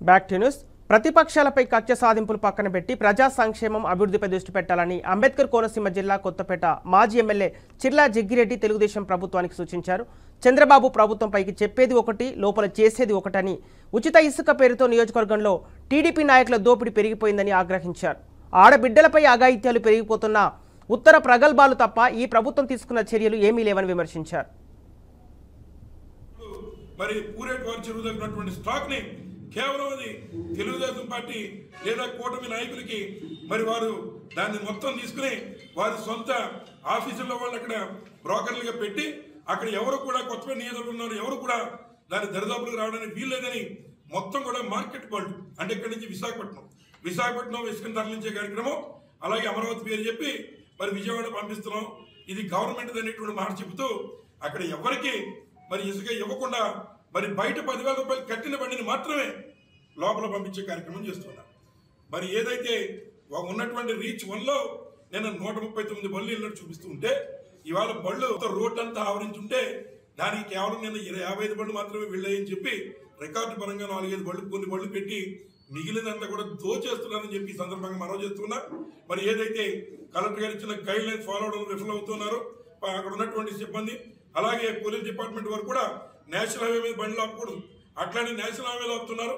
Back to news. ప్రతిపక్షాలపై కక్ష సాధింపులు పక్కన పెట్టి ప్రజా సంక్షేమం అభివృద్ధిపై దృష్టి పెట్టాలని అంబేద్కర్ కోనసీమ జిల్లా కొత్తపేట మాజీ ఎమ్మెల్యే చిర్లా జగ్గిరెడ్డి తెలుగుదేశం ప్రభుత్వానికి సూచించారు. చంద్రబాబు ప్రభుత్వంపైకి చెప్పేది ఒకటి, లోపల చేసేది ఒకటని, ఉచిత ఇసుక పేరుతో నియోజకవర్గంలో టీడీపీ నాయకుల దోపిడీ పెరిగిపోయిందని ఆగ్రహించారు. ఆడబిడ్డలపై అఘాయిత్యాలు పెరిగిపోతున్న ఉత్తర ప్రగల్భాలు తప్ప ఈ ప్రభుత్వం తీసుకున్న చర్యలు ఏమీ లేవని విమర్శించారు. మరి పూరేట్ వారి చెరువు దగ్గరటువంటి స్టాక్ ని కేవలం అది తెలుగుదేశం పార్టీ లేదా కూటమి నాయకులకి మరి వారు దాన్ని మొత్తం తీసుకుని వారి సొంత ఆఫీసుల్లో వాళ్ళు అక్కడ బ్రోకర్లుగా పెట్టి అక్కడ ఎవరు కూడా కొత్తపేట నియోజకవర్గంలో ఎవరు కూడా దాని దరిదాపులకు రావడానికి వీల్లేదని మొత్తం కూడా మార్కెట్ బల్డ్ అంటే ఇక్కడి నుంచి విశాఖపట్నం ఇసుకను తరలించే కార్యక్రమం, అలాగే అమరావతి పేరు చెప్పి మరి విజయవాడ పంపిస్తున్నాం, ఇది గవర్నమెంట్ అనేటువంటి మాట చెబుతూ అక్కడ ఎవరికి మరి ఇసుక ఇవ్వకుండా మరి బయట 10,000 రూపాయలు కట్టిన బండిని మాత్రమే లోపల పంపించే కార్యక్రమం చేస్తున్నారు. మరి ఏదైతే ఉన్నటువంటి రీచ్ 1లో నేను 139 బళ్ళు ఇళ్ళని చూపిస్తూ ఉంటే ఇవాళ బళ్ళు రోడ్ అంతా ఆవరించుంటే దానికి కేవలం నేను 55 బళ్ళు మాత్రమే వెళ్ళాయని చెప్పి రికార్డు పరంగా 4-5 బళ్ళు కొన్ని బళ్ళు పెట్టి మిగిలినంతా కూడా దోచేస్తున్నారని చెప్పి సందర్భంగా మనవి చేస్తున్నా. మరి ఏదైతే కలెక్టర్ గారు ఇచ్చిన గైడ్ లైన్స్ ఫాలో అవడం విఫలం అవుతున్నారో అక్కడ ఉన్నటువంటి సిబ్బంది అలాగే పోలీస్ డిపార్ట్మెంట్ వారు కూడా నేషనల్ హైవే మీద బండ్లు ఆపకూడదు, అట్లానే నేషనల్ హైవేలో ఆపుతున్నారు.